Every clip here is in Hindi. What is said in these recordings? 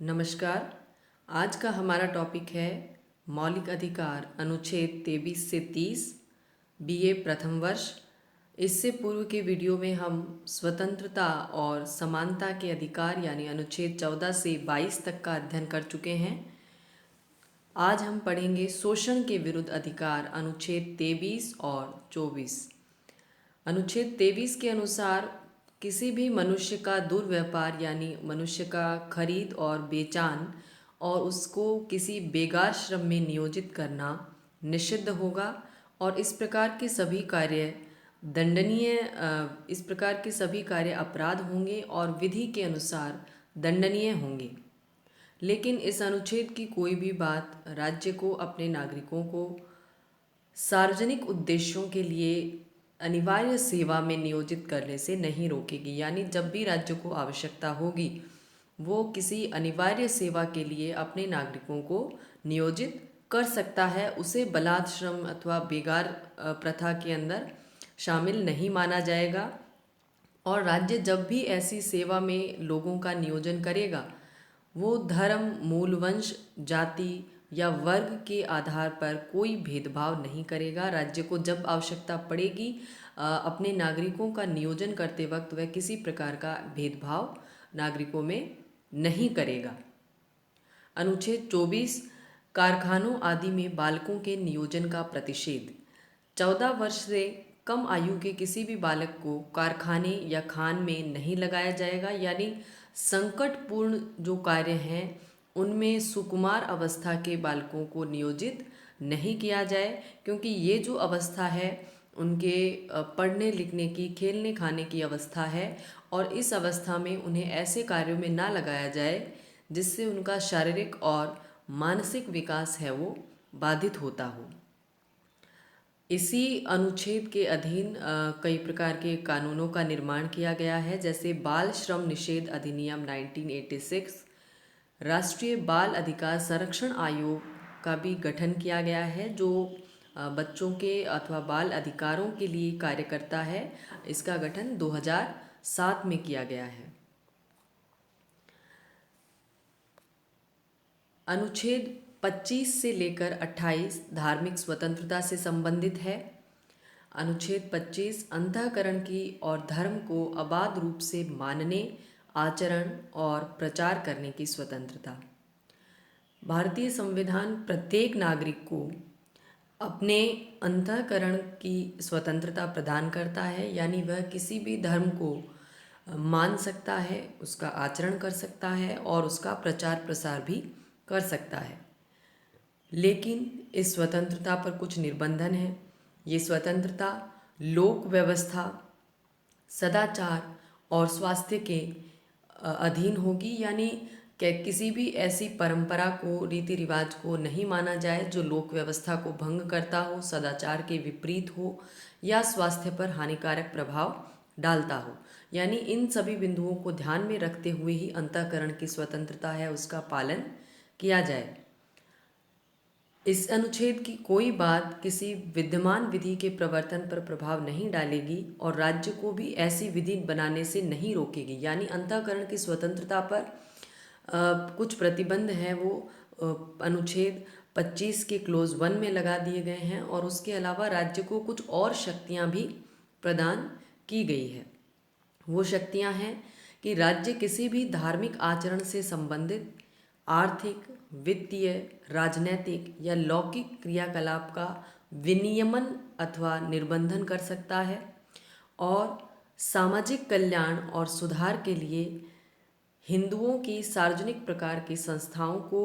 नमस्कार। आज का हमारा टॉपिक है मौलिक अधिकार अनुच्छेद 23 से 30 बीए प्रथम वर्ष। इससे पूर्व के वीडियो में हम स्वतंत्रता और समानता के अधिकार यानी अनुच्छेद 14 से 22 तक का अध्ययन कर चुके हैं। आज हम पढ़ेंगे शोषण के विरुद्ध अधिकार अनुच्छेद 23 और 24। अनुच्छेद 23 के अनुसार किसी भी मनुष्य का दुर्व्यापार यानी मनुष्य का खरीद और बेचान और उसको किसी बेगार श्रम में नियोजित करना निषिद्ध होगा और इस प्रकार के सभी कार्य दंडनीय इस प्रकार के सभी कार्य अपराध होंगे और विधि के अनुसार दंडनीय होंगे। लेकिन इस अनुच्छेद की कोई भी बात राज्य को अपने नागरिकों को सार्वजनिक उद्देश्यों के लिए अनिवार्य सेवा में नियोजित करने से नहीं रोकेगी। यानी जब भी राज्य को आवश्यकता होगी वो किसी अनिवार्य सेवा के लिए अपने नागरिकों को नियोजित कर सकता है। उसे बलात् श्रम अथवा बेगार प्रथा के अंदर शामिल नहीं माना जाएगा। और राज्य जब भी ऐसी सेवा में लोगों का नियोजन करेगा वो धर्म, मूल वंश, जाति या वर्ग के आधार पर कोई भेदभाव नहीं करेगा। राज्य को जब आवश्यकता पड़ेगी अपने नागरिकों का नियोजन करते वक्त वह किसी प्रकार का भेदभाव नागरिकों में नहीं करेगा। अनुच्छेद 24 कारखानों आदि में बालकों के नियोजन का प्रतिषेध। 14 वर्ष से कम आयु के किसी भी बालक को कारखाने या खान में नहीं लगाया जाएगा। यानी संकटपूर्ण जो कार्य हैं उनमें सुकुमार अवस्था के बालकों को नियोजित नहीं किया जाए, क्योंकि ये जो अवस्था है उनके पढ़ने लिखने की, खेलने खाने की अवस्था है और इस अवस्था में उन्हें ऐसे कार्यों में ना लगाया जाए जिससे उनका शारीरिक और मानसिक विकास है वो बाधित होता हो। इसी अनुच्छेद के अधीन कई प्रकार के कानूनों का निर्माण किया गया है, जैसे बाल श्रम निषेध अधिनियम 1986, राष्ट्रीय बाल अधिकार संरक्षण आयोग का भी गठन किया गया है जो बच्चों के अथवा बाल अधिकारों के लिए कार्य करता है। इसका गठन 2007 में किया गया है। अनुच्छेद 25 से लेकर 28 धार्मिक स्वतंत्रता से संबंधित है। अनुच्छेद 25 अंतःकरण की और धर्म को अबाध रूप से मानने, आचरण और प्रचार करने की स्वतंत्रता। भारतीय संविधान प्रत्येक नागरिक को अपने अंतःकरण की स्वतंत्रता प्रदान करता है। यानी वह किसी भी धर्म को मान सकता है, उसका आचरण कर सकता है और उसका प्रचार प्रसार भी कर सकता है। लेकिन इस स्वतंत्रता पर कुछ निर्बंधन हैं। ये स्वतंत्रता लोक व्यवस्था, सदाचार और स्वास्थ्य के अधीन होगी। यानी किसी भी ऐसी परंपरा को, रीति रिवाज को नहीं माना जाए जो लोक व्यवस्था को भंग करता हो, सदाचार के विपरीत हो या स्वास्थ्य पर हानिकारक प्रभाव डालता हो। यानी इन सभी बिंदुओं को ध्यान में रखते हुए ही अंतःकरण की स्वतंत्रता है उसका पालन किया जाए। इस अनुच्छेद की कोई बात किसी विद्यमान विधि के प्रवर्तन पर प्रभाव नहीं डालेगी और राज्य को भी ऐसी विधि बनाने से नहीं रोकेगी। यानी अंतःकरण की स्वतंत्रता पर कुछ प्रतिबंध हैं वो अनुच्छेद 25 के क्लोज 1 में लगा दिए गए हैं और उसके अलावा राज्य को कुछ और शक्तियां भी प्रदान की गई है। वो शक्तियां हैं कि राज्य किसी भी धार्मिक आचरण से संबंधित आर्थिक, वित्तीय, राजनैतिक या लौकिक क्रियाकलाप का विनियमन अथवा निर्बंधन कर सकता है और सामाजिक कल्याण और सुधार के लिए हिंदुओं की सार्वजनिक प्रकार की संस्थाओं को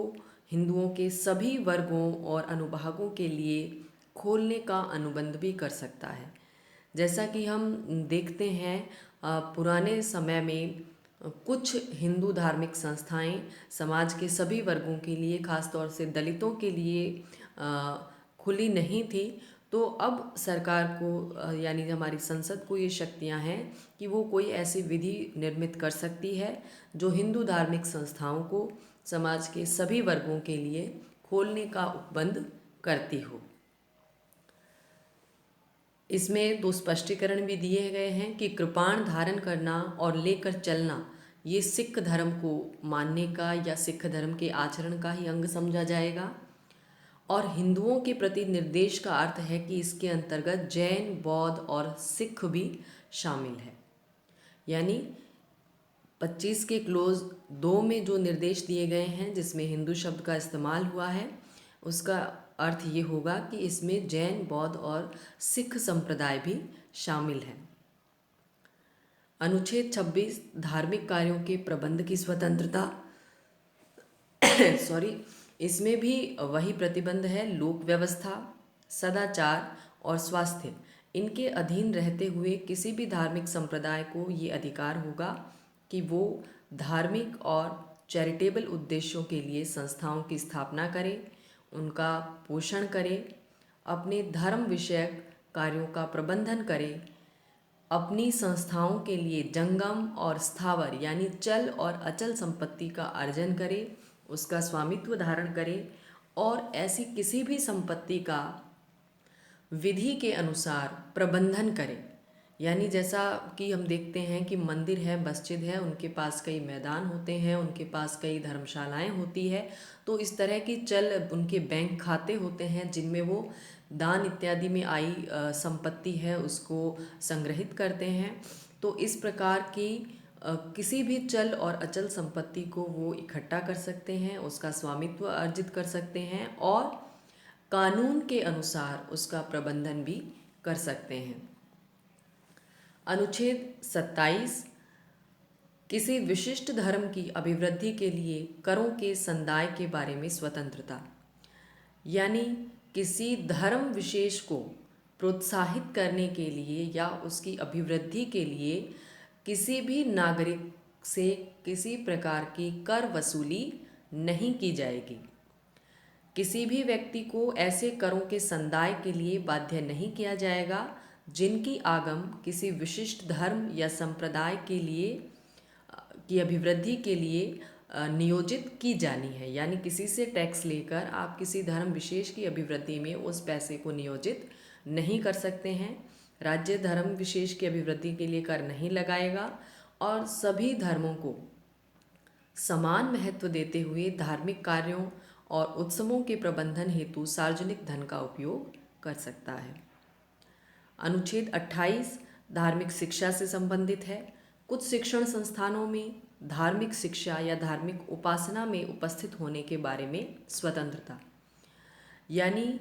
हिंदुओं के सभी वर्गों और अनुभागों के लिए खोलने का अनुबंध भी कर सकता है। जैसा कि हम देखते हैं पुराने समय में कुछ हिंदू धार्मिक संस्थाएं समाज के सभी वर्गों के लिए, खास तौर से दलितों के लिए खुली नहीं थी। तो अब सरकार को यानी हमारी संसद को ये शक्तियां हैं कि वो कोई ऐसी विधि निर्मित कर सकती है जो हिंदू धार्मिक संस्थाओं को समाज के सभी वर्गों के लिए खोलने का उपबंध करती हो। इसमें दो स्पष्टीकरण भी दिए गए हैं कि कृपाण धारण करना और लेकर चलना ये सिख धर्म को मानने का या सिख धर्म के आचरण का ही अंग समझा जाएगा। और हिंदुओं के प्रति निर्देश का अर्थ है कि इसके अंतर्गत जैन, बौद्ध और सिख भी शामिल है। यानी 25 के क्लोज 2 में जो निर्देश दिए गए हैं जिसमें हिंदू शब्द का इस्तेमाल हुआ है, उसका अर्थ ये होगा कि इसमें जैन, बौद्ध और सिख संप्रदाय भी शामिल है। अनुच्छेद 26 धार्मिक कार्यों के प्रबंध की स्वतंत्रता सॉरी, इसमें भी वही प्रतिबंध है। लोक व्यवस्था, सदाचार और स्वास्थ्य, इनके अधीन रहते हुए किसी भी धार्मिक संप्रदाय को ये अधिकार होगा कि वो धार्मिक और चैरिटेबल उद्देश्यों के लिए संस्थाओं की स्थापना करे, उनका पोषण करे, अपने धर्म विषयक कार्यों का प्रबंधन करे, अपनी संस्थाओं के लिए जंगम और स्थावर यानी चल और अचल संपत्ति का अर्जन करे, उसका स्वामित्व धारण करे और ऐसी किसी भी संपत्ति का विधि के अनुसार प्रबंधन करे। यानी जैसा कि हम देखते हैं कि मंदिर है, मस्जिद है, उनके पास कई मैदान होते हैं, उनके पास कई धर्मशालाएं होती है, तो इस तरह की चल उनके बैंक खाते होते हैं जिनमें वो दान इत्यादि में आई संपत्ति है उसको संग्रहित करते हैं। तो इस प्रकार की किसी भी चल और अचल संपत्ति को वो इकट्ठा कर सकते हैं, उसका स्वामित्व अर्जित कर सकते हैं और कानून के अनुसार उसका प्रबंधन भी कर सकते हैं। अनुच्छेद 27 किसी विशिष्ट धर्म की अभिवृद्धि के लिए करों के संदाय के बारे में स्वतंत्रता, यानी किसी धर्म विशेष को प्रोत्साहित करने के लिए या उसकी अभिवृद्धि के लिए किसी भी नागरिक से किसी प्रकार की कर वसूली नहीं की जाएगी। किसी भी व्यक्ति को ऐसे करों के संदाय के लिए बाध्य नहीं किया जाएगा जिनकी आगम किसी विशिष्ट धर्म या संप्रदाय के लिए की अभिवृद्धि के लिए नियोजित की जानी है। यानी किसी से टैक्स लेकर आप किसी धर्म विशेष की अभिवृद्धि में उस पैसे को नियोजित नहीं कर सकते हैं। राज्य धर्म विशेष की अभिवृद्धि के लिए कर नहीं लगाएगा और सभी धर्मों को समान महत्व देते हुए धार्मिक कार्यों और उत्सवों के प्रबंधन हेतु सार्वजनिक धन का उपयोग कर सकता है। अनुच्छेद 28 धार्मिक शिक्षा से संबंधित है। कुछ शिक्षण संस्थानों में धार्मिक शिक्षा या धार्मिक उपासना में उपस्थित होने के बारे में स्वतंत्रता, यानी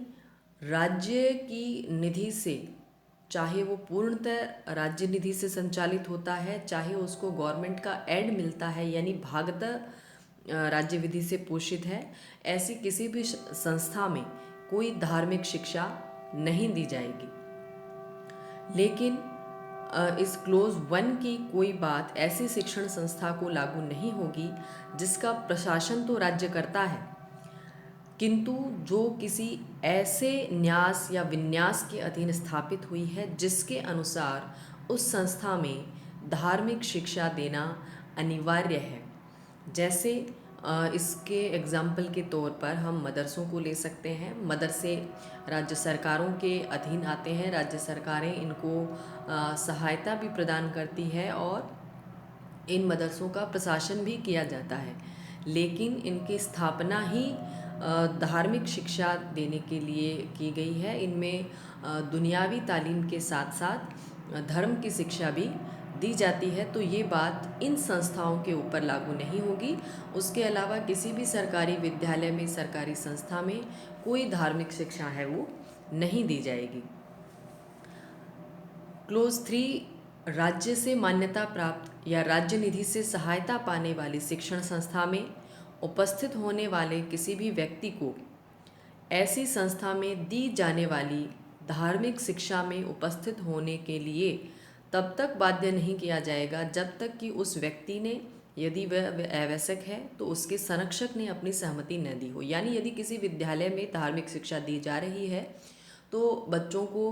राज्य की निधि से, चाहे वो पूर्णतः राज्य निधि से संचालित होता है, चाहे उसको गवर्नमेंट का एड मिलता है यानी भागतः राज्य विधि से पोषित है, ऐसी किसी भी संस्था में कोई धार्मिक शिक्षा नहीं दी जाएगी। लेकिन इस क्लोज 1 की कोई बात ऐसी शिक्षण संस्था को लागू नहीं होगी जिसका प्रशासन तो राज्य करता है, किंतु जो किसी ऐसे न्यास या विन्यास के अधीन स्थापित हुई है जिसके अनुसार उस संस्था में धार्मिक शिक्षा देना अनिवार्य है। जैसे इसके एग्जाम्पल के तौर पर हम मदरसों को ले सकते हैं। मदरसे राज्य सरकारों के अधीन आते हैं, राज्य सरकारें इनको सहायता भी प्रदान करती है और इन मदरसों का प्रशासन भी किया जाता है, लेकिन इनकी स्थापना ही धार्मिक शिक्षा देने के लिए की गई है। इनमें दुनियावी तालीम के साथ साथ धर्म की शिक्षा भी दी जाती है, तो ये बात इन संस्थाओं के ऊपर लागू नहीं होगी। उसके अलावा किसी भी सरकारी विद्यालय में, सरकारी संस्था में कोई धार्मिक शिक्षा है वो नहीं दी जाएगी। क्लोज 3 राज्य से मान्यता प्राप्त या राज्य निधि से सहायता पाने वाली शिक्षण संस्था में उपस्थित होने वाले किसी भी व्यक्ति को ऐसी संस्था में दी जाने वाली धार्मिक शिक्षा में उपस्थित होने के लिए तब तक बाध्य नहीं किया जाएगा जब तक कि उस व्यक्ति ने, यदि वह आवश्यक है तो उसके संरक्षक ने अपनी सहमति न दी हो। यानी यदि किसी विद्यालय में धार्मिक शिक्षा दी जा रही है तो बच्चों को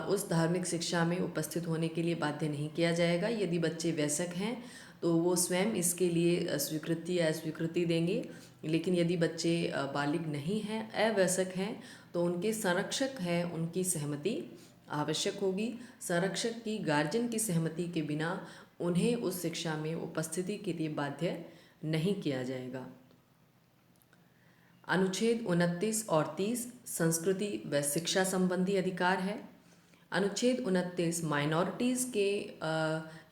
उस धार्मिक शिक्षा में उपस्थित होने के लिए बाध्य नहीं किया जाएगा। यदि बच्चे वयस्क हैं तो वो स्वयं इसके लिए स्वीकृति या अस्वीकृति देंगे, लेकिन यदि बच्चे बालिग नहीं हैं, अवयस्क हैं, तो उनके संरक्षक है उनकी सहमति आवश्यक होगी। संरक्षक की गार्जियन की सहमति के बिना उन्हें उस शिक्षा में उपस्थिति के लिए बाध्य नहीं किया जाएगा। अनुच्छेद 29 और 30 संस्कृति व शिक्षा संबंधी अधिकार है। अनुच्छेद 29 माइनॉरिटीज़ के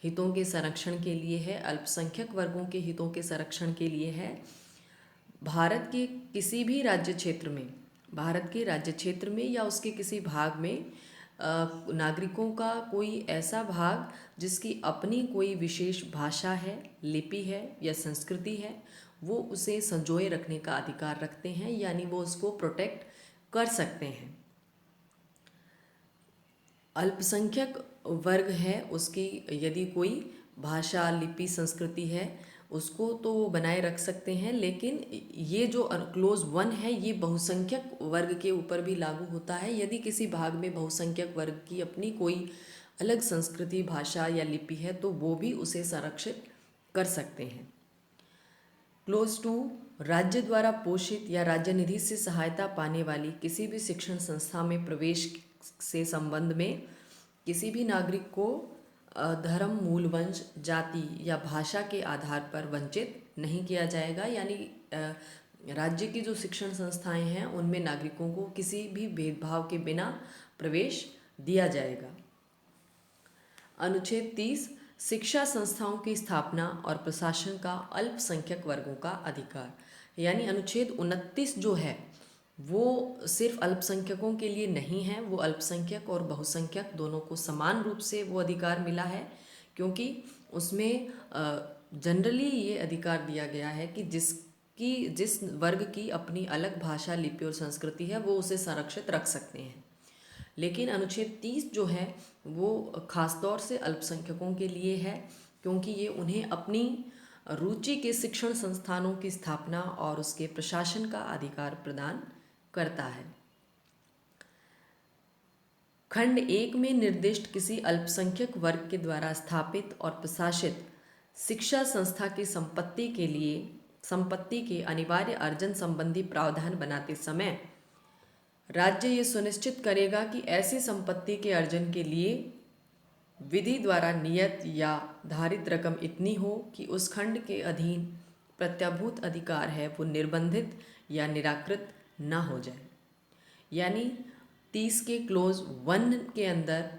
हितों के संरक्षण के लिए है, अल्पसंख्यक वर्गों के हितों के संरक्षण के लिए है। भारत के किसी भी राज्य क्षेत्र में, भारत के राज्य क्षेत्र में या उसके किसी भाग में नागरिकों का कोई ऐसा भाग जिसकी अपनी कोई विशेष भाषा है, लिपि है या संस्कृति है, वो उसे संजोए रखने का अधिकार रखते हैं, यानी वो उसको प्रोटेक्ट कर सकते हैं। अल्पसंख्यक वर्ग है, उसकी यदि कोई भाषा, लिपि, संस्कृति है, उसको तो वो बनाए रख सकते हैं, लेकिन ये जो क्लोज 1 है ये बहुसंख्यक वर्ग के ऊपर भी लागू होता है। यदि किसी भाग में बहुसंख्यक वर्ग की अपनी कोई अलग संस्कृति, भाषा या लिपि है तो वो भी उसे संरक्षित कर सकते हैं। क्लोज 2 राज्य द्वारा पोषित या राज्य निधि से सहायता पाने वाली किसी भी शिक्षण संस्था में प्रवेश से संबंध में किसी भी नागरिक को धर्म, मूल, वंश, जाति या भाषा के आधार पर वंचित नहीं किया जाएगा। यानी राज्य की जो शिक्षण संस्थाएं हैं उनमें नागरिकों को किसी भी भेदभाव के बिना प्रवेश दिया जाएगा। अनुच्छेद 30 शिक्षा संस्थाओं की स्थापना और प्रशासन का अल्पसंख्यक वर्गों का अधिकार, यानी अनुच्छेद 29 जो है वो सिर्फ अल्पसंख्यकों के लिए नहीं है, वो अल्पसंख्यक और बहुसंख्यक दोनों को समान रूप से वो अधिकार मिला है, क्योंकि उसमें जनरली ये अधिकार दिया गया है कि जिस वर्ग की अपनी अलग भाषा, लिपि और संस्कृति है वो उसे संरक्षित रख सकते हैं। लेकिन अनुच्छेद 30 जो है वो खासतौर से अल्पसंख्यकों के लिए है, क्योंकि ये उन्हें अपनी रुचि के शिक्षण संस्थानों की स्थापना और उसके प्रशासन का अधिकार प्रदान करता है। खंड 1 में निर्दिष्ट किसी अल्पसंख्यक वर्ग के द्वारा स्थापित और प्रशासित शिक्षा संस्था की संपत्ति के अनिवार्य अर्जन संबंधी प्रावधान बनाते समय राज्य ये सुनिश्चित करेगा कि ऐसी संपत्ति के अर्जन के लिए विधि द्वारा नियत या धारित रकम इतनी हो कि उस खंड के अधीन प्रत्याभूत अधिकार है वो निर्बंधित या निराकृत न हो जाए। यानी 30 के क्लोज 1 के अंदर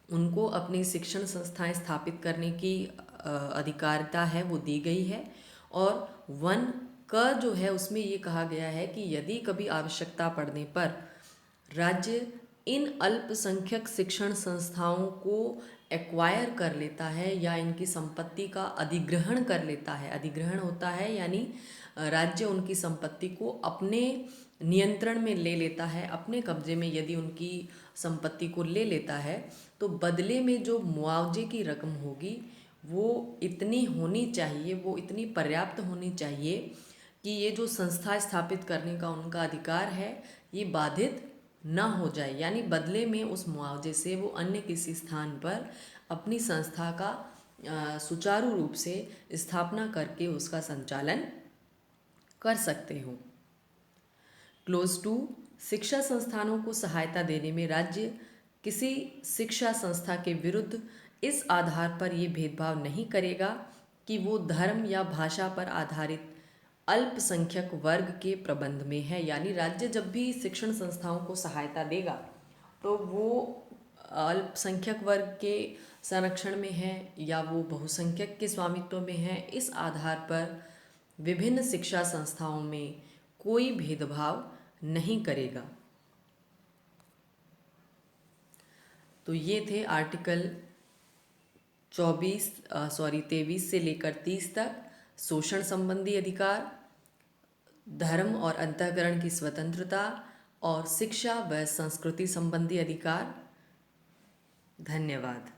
उनको अपनी शिक्षण संस्थाएं स्थापित करने की अधिकारिता है वो दी गई है, और 1 का जो है उसमें ये कहा गया है कि यदि कभी आवश्यकता पड़ने पर राज्य इन अल्पसंख्यक शिक्षण संस्थाओं को एक्वायर कर लेता है या इनकी संपत्ति का अधिग्रहण कर लेता है। अधिग्रहण होता है यानी राज्य उनकी संपत्ति को अपने नियंत्रण में ले लेता है, अपने कब्जे में यदि उनकी संपत्ति को ले लेता है तो बदले में जो मुआवजे की रकम होगी वो इतनी होनी चाहिए, वो इतनी पर्याप्त होनी चाहिए कि ये जो संस्था स्थापित करने का उनका अधिकार है ये बाधित न हो जाए। यानी बदले में उस मुआवजे से वो अन्य किसी स्थान पर अपनी संस्था का सुचारू रूप से स्थापना करके उसका संचालन कर सकते हो। क्लोज 2 शिक्षा संस्थानों को सहायता देने में राज्य किसी शिक्षा संस्था के विरुद्ध इस आधार पर ये भेदभाव नहीं करेगा कि वो धर्म या भाषा पर आधारित अल्पसंख्यक वर्ग के प्रबंध में है। यानी राज्य जब भी शिक्षण संस्थाओं को सहायता देगा तो वो अल्पसंख्यक वर्ग के संरक्षण में है या वो बहुसंख्यक के स्वामित्व में है, इस आधार पर विभिन्न शिक्षा संस्थाओं में कोई भेदभाव नहीं करेगा। तो ये थे आर्टिकल 23 से लेकर 30 तक शोषण संबंधी अधिकार, धर्म और अंतःकरण की स्वतंत्रता और शिक्षा व संस्कृति संबंधी अधिकार। धन्यवाद।